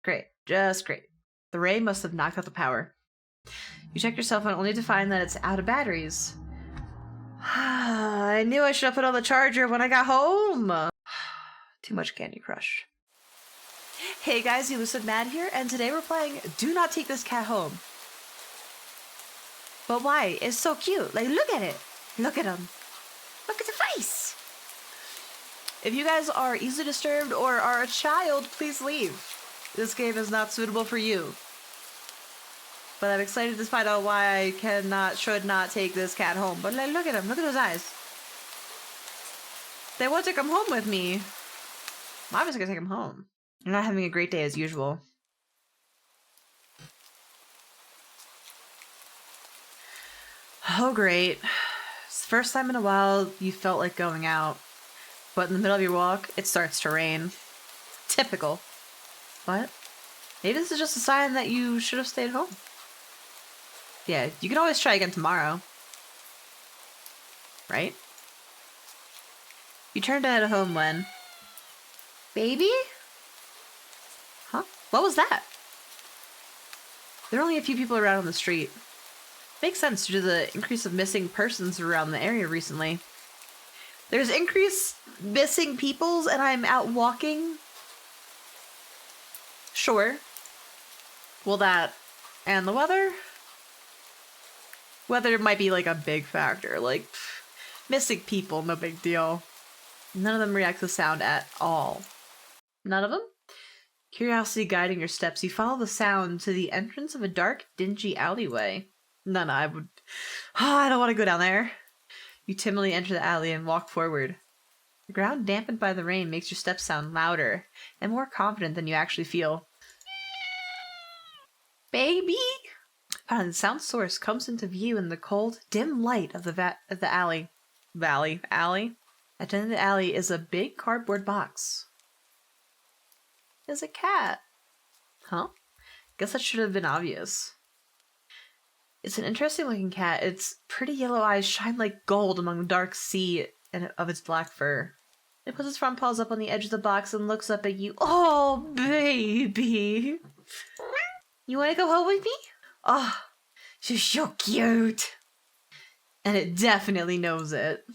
Great. Just great. The ray must have knocked out the power. You check your cell phone only to find that it's out of batteries. I knew I should have put on the charger when I got home. Too much Candy Crush. Hey guys, TheElusiveMad here, and today we're playing Do Not Take This Cat Home. But why? It's so cute. Like, look at it. Look at him. Look at the face. If you guys are easily disturbed or are a child, please leave. This game is not suitable for you. But I'm excited to find out why I should not take this cat home. But like, look at him. Look at those eyes. They want to come home with me. I'm just gonna take him home. You're not having a great day as usual. Oh, great. It's the first time in a while you felt like going out. But in the middle of your walk, it starts to rain. Typical. What? Maybe this is just a sign that you should have stayed home. Yeah, you can always try again tomorrow. Right? You turned to head home when... Baby? Huh? What was that? There are only a few people around on the street. Makes sense due to the increase of missing persons around the area recently. There's increased missing peoples and I'm out walking. Sure. Well, that and the weather? Weather might be like a big factor. Like, missing people, no big deal. None of them react to the sound at all. None of them? Curiosity guiding your steps, you follow the sound to the entrance of a dark, dingy alleyway. None, I would... Oh, I don't want to go down there. You timidly enter the alley and walk forward. The ground dampened by the rain makes your steps sound louder and more confident than you actually feel. Baby? Finally, the sound source comes into view in the cold, dim light of the alley. Alley? At the end of the alley is a big cardboard box. It's a cat. Huh? Guess that should have been obvious. It's an interesting looking cat. Its pretty yellow eyes shine like gold among the dark sea of its black fur. It puts its front paws up on the edge of the box and looks up at you. Oh, baby. You want to go home with me? Oh, she's so cute. And it definitely knows it.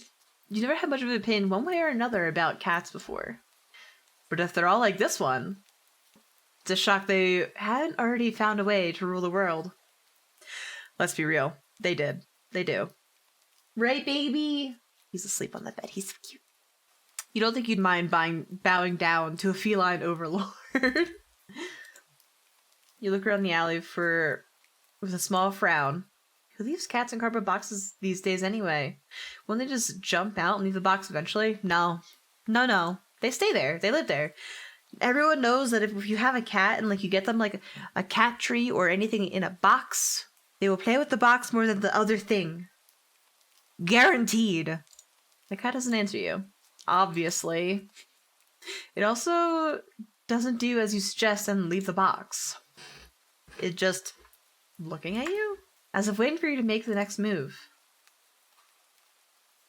You never had much of an opinion one way or another about cats before. But if they're all like this one, it's a shock they hadn't already found a way to rule the world. Let's be real. They did. They do. Right, baby? He's asleep on the bed. He's cute. You don't think you'd mind bowing down to a feline overlord. You look around the alley with a small frown. Who leaves cats in cardboard boxes these days anyway? Won't they just jump out and leave the box eventually? No. No. They stay there. They live there. Everyone knows that if you have a cat and like you get them like a cat tree or anything in a box, they will play with the box more than the other thing. Guaranteed. The cat doesn't answer you. Obviously. It also doesn't do as you suggest and leave the box. It just looking at you as if waiting for you to make the next move.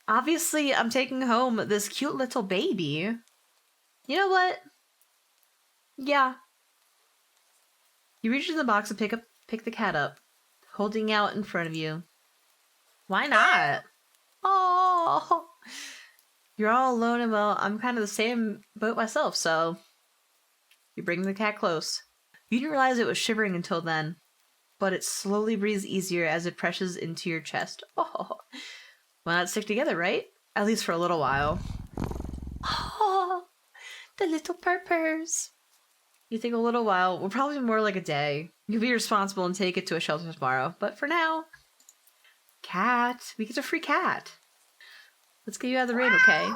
Obviously, I'm taking home this cute little baby. You know what? Yeah. You reach in the box and pick the cat up, holding out in front of you. Why not? Oh, you're all alone and well, I'm kind of the same boat myself, so you bring the cat close. You didn't realize it was shivering until then, but it slowly breathes easier as it presses into your chest. Oh, why not stick together, right? At least for a little while. Oh, the little purpers. You think a little while, well, probably more like a day. You'll be responsible and take it to a shelter tomorrow. But for now, cat. We get a free cat. Let's get you out of the rain, okay?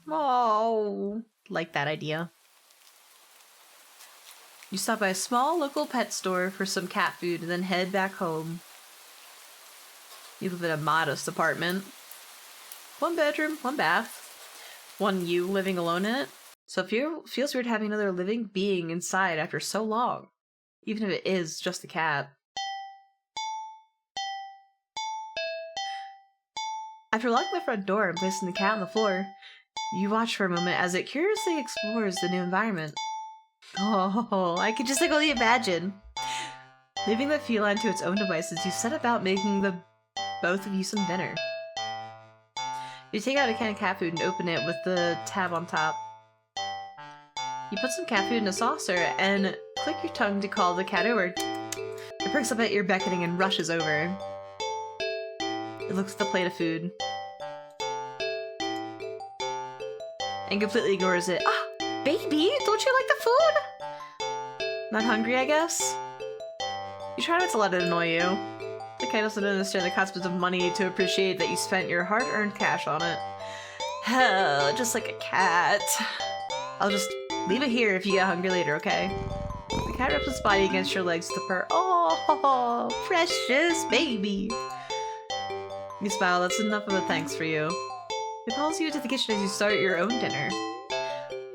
Oh, like that idea. You stop by a small local pet store for some cat food and then head back home. You live in a modest apartment. 1 bedroom, 1 bath. One you living alone in it. So it feels weird having another living being inside after so long. Even if it is just a cat. After locking the front door and placing the cat on the floor, you watch for a moment as it curiously explores the new environment. Oh, I can just only imagine. Leaving the feline to its own devices, you set about making the both of you some dinner. You take out a can of cat food and open it with the tab on top. You put some cat food in a saucer and click your tongue to call the cat over. It perks up at your beckoning and rushes over. It looks at the plate of food and completely ignores it. Ah, baby, don't you like the food? Not hungry, I guess? You try not to let it annoy you. The cat doesn't understand the concept of money to appreciate that you spent your hard-earned cash on it. Hell, just like a cat. I'll just leave it here if you get hungry later, okay? The cat rubs its body against your legs with a purr. Oh, precious baby. You smile. That's enough of a thanks for you. It follows you into the kitchen as you start your own dinner.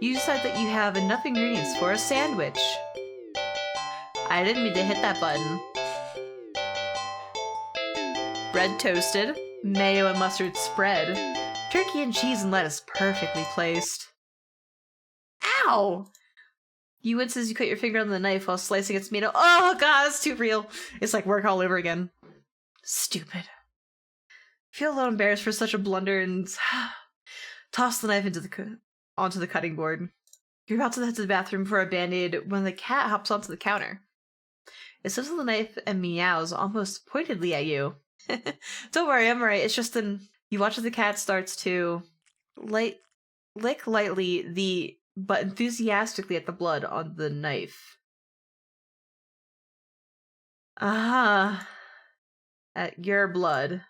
You decide that you have enough ingredients for a sandwich. I didn't mean to hit that button. Bread toasted, mayo and mustard spread, turkey and cheese and lettuce perfectly placed. Ow! You wince as you cut your finger on the knife while slicing its meat. Oh god, it's too real. It's like work all over again. Stupid. Feel a little embarrassed for such a blunder and toss the knife onto the cutting board. You're about to head to the bathroom for a band-aid when the cat hops onto the counter. It sits on the knife and meows almost pointedly at you. Don't worry, I'm alright. It's just you watch as the cat starts to lick lightly but enthusiastically at the blood on the knife. Ah, at your blood.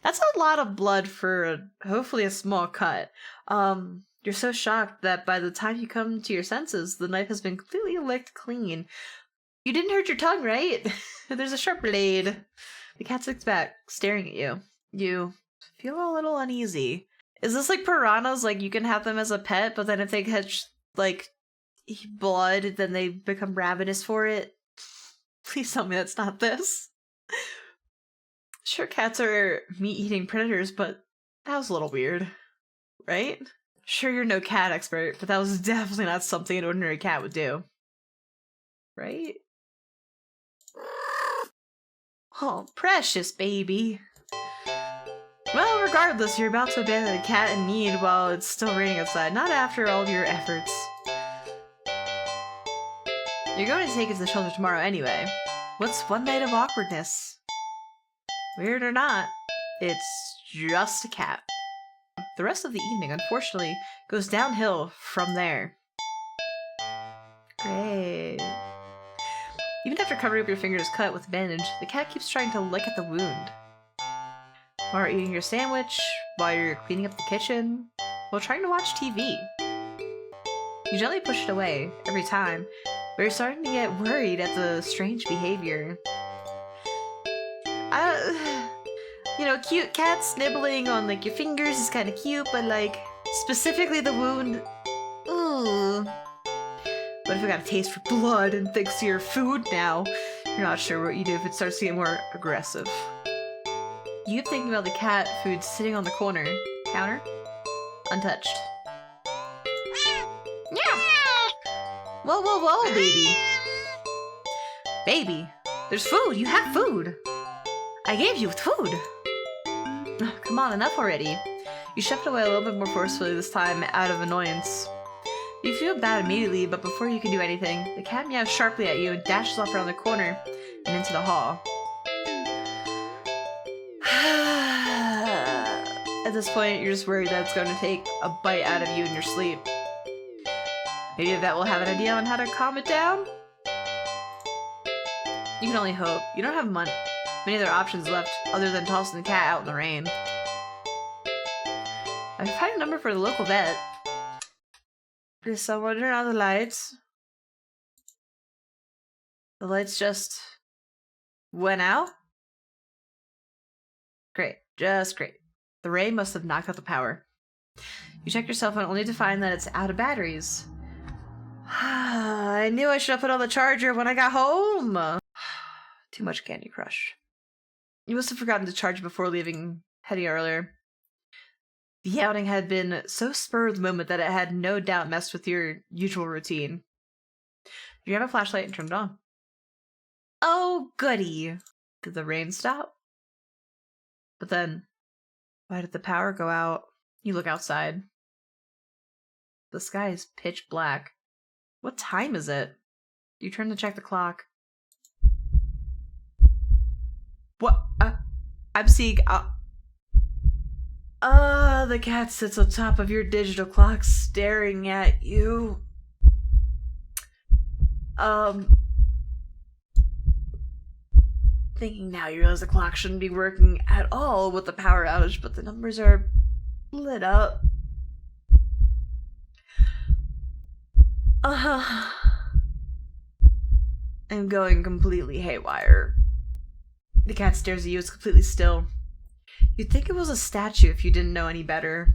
That's a lot of blood for hopefully a small cut. You're so shocked that by the time you come to your senses, the knife has been completely licked clean. You didn't hurt your tongue, right? There's a sharp blade. The cat sits back, staring at you. You feel a little uneasy. Is this like piranhas? Like, you can have them as a pet, but then if they catch, like, blood, then they become ravenous for it? Please tell me that's not this. Sure, cats are meat-eating predators, but that was a little weird. Right? Sure, you're no cat expert, but that was definitely not something an ordinary cat would do. Right? Oh, precious baby. Well, regardless, you're about to abandon a cat in need while it's still raining outside. Not after all your efforts. You're going to take it to the shelter tomorrow anyway. What's one night of awkwardness? Weird or not, it's just a cat. The rest of the evening, unfortunately, goes downhill from there. Great. Even after covering up your fingers cut with a bandage, the cat keeps trying to lick at the wound. While you're eating your sandwich, while you're cleaning up the kitchen, while trying to watch TV. You gently push it away every time, but you're starting to get worried at the strange behavior. You know, cute cats nibbling on, like, your fingers is kind of cute, but, like, specifically the wound, ooh. What if it got a taste for blood and thinks you're food now? You're not sure what you do if it starts to get more aggressive. You keep thinking about the cat food sitting on the counter, untouched. Yeah. Whoa, whoa, whoa, baby. Baby, there's food. You have food. I gave you food. Come on, enough already. You shoved it away a little bit more forcefully this time, out of annoyance. You feel bad immediately, but before you can do anything, the cat meows sharply at you and dashes off around the corner and into the hall. At this point, you're just worried that it's going to take a bite out of you in your sleep. Maybe the vet will have an idea on how to calm it down? You can only hope. You don't have many other options left other than tossing the cat out in the rain. I can find a number for the local vet. Please someone turn on the lights. The lights just went out? Great. Just great. The rain must have knocked out the power. You check your cell phone only to find that it's out of batteries. I knew I should have put on the charger when I got home. Too much Candy Crush. You must have forgotten to charge before heading earlier. The outing had been so spur of the moment that it had no doubt messed with your usual routine. You have a flashlight and turn it on. Oh, goody! Did the rain stop? But then, why did the power go out? You look outside. The sky is pitch black. What time is it? You turn to check the clock. What? I'm seeing... the cat sits on top of your digital clock staring at you. Thinking now you realize the clock shouldn't be working at all with the power outage, but the numbers are lit up. I'm going completely haywire. The cat stares at you, it's completely still. You'd think it was a statue if you didn't know any better.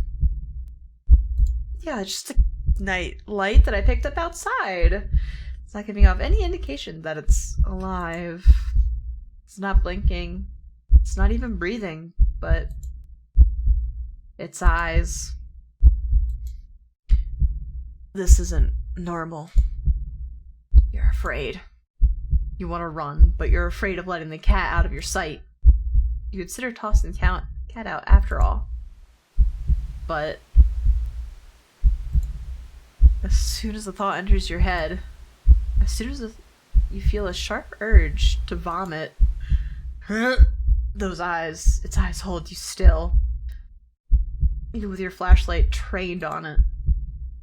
Yeah, it's just a night light that I picked up outside. It's not giving off any indication that it's alive. It's not blinking. It's not even breathing, but its eyes. This isn't normal. You're afraid. You want to run, but you're afraid of letting the cat out of your sight. You consider tossing the cat out after all. But as soon as the thought enters your head, as soon as you feel a sharp urge to vomit, its eyes hold you still. Even with your flashlight trained on it.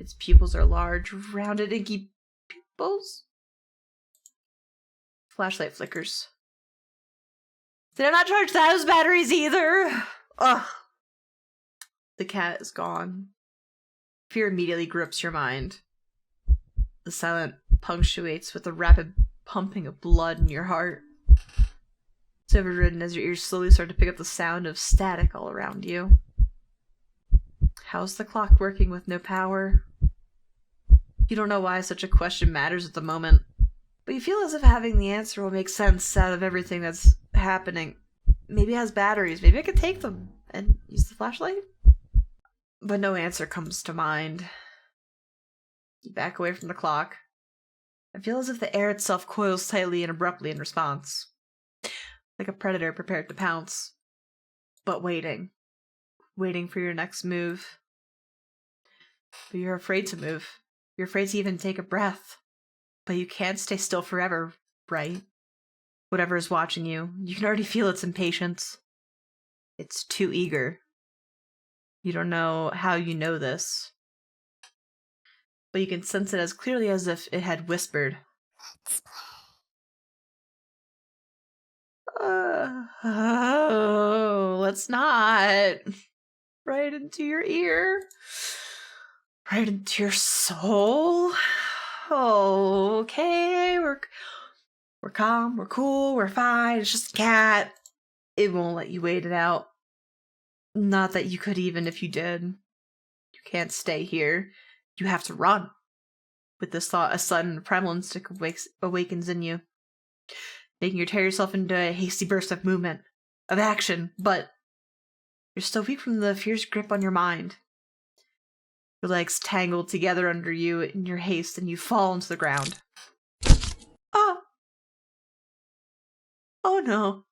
Its pupils are large, rounded, inky pupils. Flashlight flickers. Did I not charge those batteries either? Ugh. The cat is gone. Fear immediately grips your mind. The silence punctuates with the rapid pumping of blood in your heart. It's overridden as your ears slowly start to pick up the sound of static all around you. How's the clock working with no power? You don't know why such a question matters at the moment, but you feel as if having the answer will make sense out of everything that's happening. Maybe it has batteries. Maybe I could take them and use the flashlight? But no answer comes to mind. You back away from the clock. I feel as if the air itself coils tightly and abruptly in response. Like a predator prepared to pounce. But waiting. Waiting for your next move. But you're afraid to move. You're afraid to even take a breath. But you can't stay still forever, right? Whatever is watching you, you can already feel its impatience. It's too eager. You don't know how you know this. But you can sense it as clearly as if it had whispered. Let's play. Oh, let's not. Right into your ear. Right into your soul. Okay, we're calm, we're cool, we're fine. It's just a cat. It won't let you wait it out. Not that you could even if you did. You can't stay here. You have to run. With this thought, a sudden primal instinct awakens in you, making you tear yourself into a hasty burst of movement, of action, but you're still weak from the fierce grip on your mind. Your legs tangled together under you in your haste, and you fall into the ground. Oh! Oh no.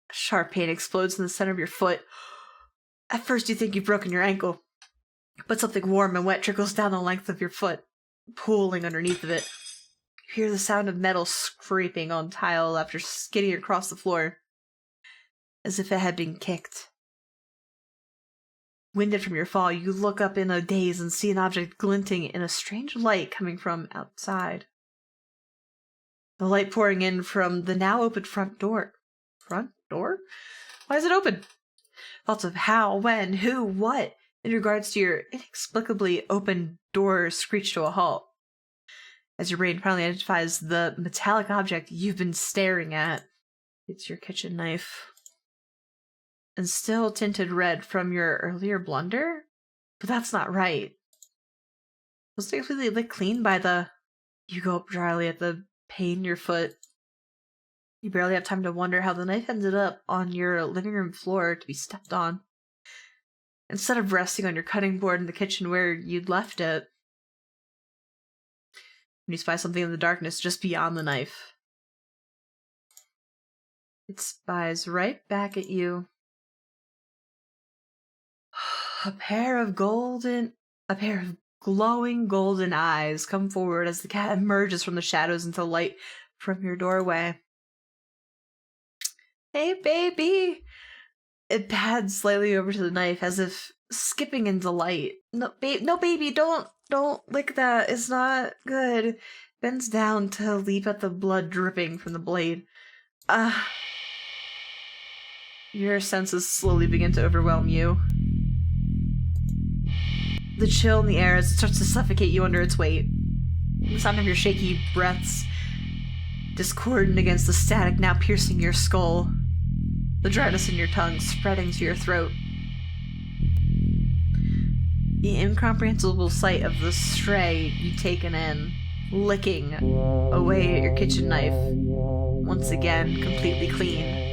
A sharp pain explodes in the center of your foot. At first you think you've broken your ankle, but something warm and wet trickles down the length of your foot, pooling underneath of it. You hear the sound of metal scraping on tile after skidding across the floor, as if it had been kicked. Winded from your fall, you look up in a daze and see an object glinting in a strange light coming from outside. The light pouring in from the now open front door. Front door? Why is it open? Thoughts of how, when, who, what, in regards to your inexplicably open door screech to a halt. As your brain finally identifies the metallic object you've been staring at. It's your kitchen knife. And still tinted red from your earlier blunder? But that's not right. Was it completely licked clean by the... You go up dryly at the pain in your foot. You barely have time to wonder how the knife ended up on your living room floor to be stepped on. instead of resting on your cutting board in the kitchen where you'd left it. When you spy something in the darkness just beyond the knife, it spies right back at you. A pair of glowing golden eyes come forward as the cat emerges from the shadows into light from your doorway. Hey, baby! It pads slightly over to the knife as if skipping in delight. No, baby, don't lick that. It's not good. Bends down to leap at the blood dripping from the blade. Your senses slowly begin to overwhelm you. The chill in the air as it starts to suffocate you under its weight. The sound of your shaky breaths discordant against the static now piercing your skull. The dryness in your tongue spreading to your throat. The incomprehensible sight of the stray you've taken in, licking away at your kitchen knife, once again completely clean.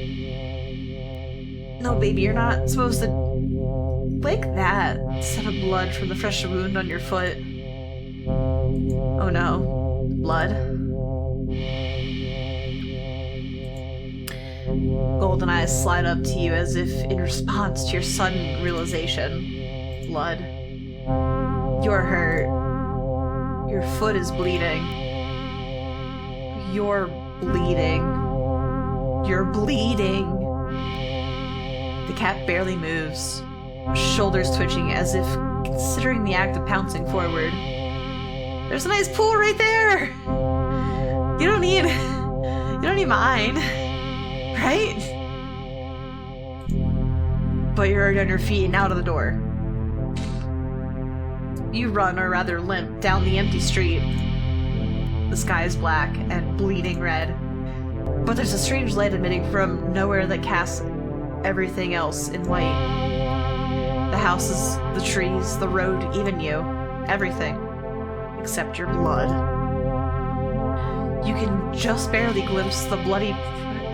No, baby, you're not supposed to lick that instead of blood from the fresh wound on your foot. Oh no, blood. Golden eyes slide up to you as if in response to your sudden realization. Blood. You're hurt. Your foot is bleeding. You're bleeding. You're bleeding. The cat barely moves, shoulders twitching as if considering the act of pouncing forward. There's a nice pool right there! You don't need mine, right? But you're already on your feet and out of the door. You run, or rather limp, down the empty street. The sky is black and bleeding red, but there's a strange light emitting from nowhere that casts everything else in white. The houses, the trees, the road, even you. Everything. Except your blood. You can just barely glimpse the bloody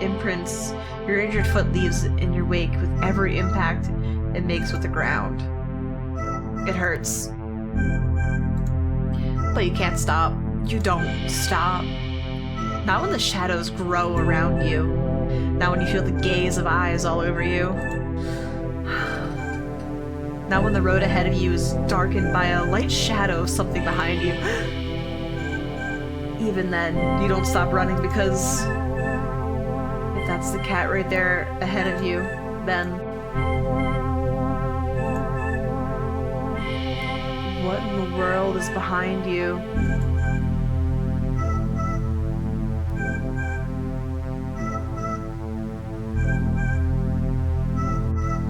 imprints your injured foot leaves in your wake with every impact it makes with the ground. It hurts. But you can't stop. You don't stop. Not when the shadows grow around you. Not when you feel the gaze of eyes all over you. Not when the road ahead of you is darkened by a light shadow of something behind you. Even then, you don't stop running because if that's the cat right there ahead of you, then what in the world is behind you?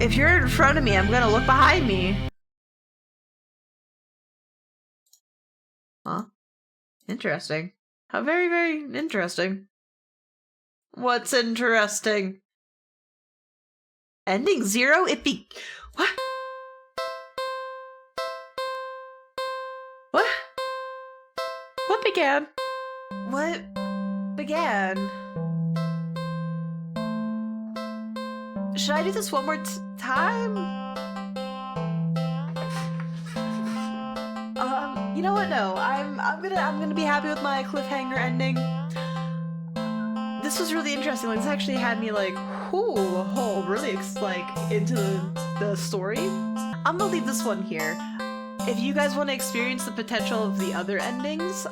If you're in front of me, I'm gonna look behind me. Huh? Interesting. How very, very interesting. What's interesting? Ending 0? What? What? What began? What began? Should I do this one more time? You know what? No, I'm gonna be happy with my cliffhanger ending. This was really interesting. Like, this actually had me like, really into the story. I'm gonna leave this one here. If you guys want to experience the potential of the other endings,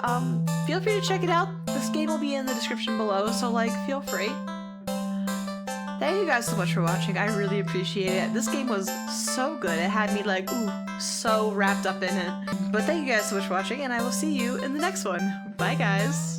feel free to check it out. This game will be in the description below, so feel free. Thank you guys so much for watching. I really appreciate it. This game was so good. It had me so wrapped up in it. But thank you guys so much for watching, and I will see you in the next one. Bye, guys.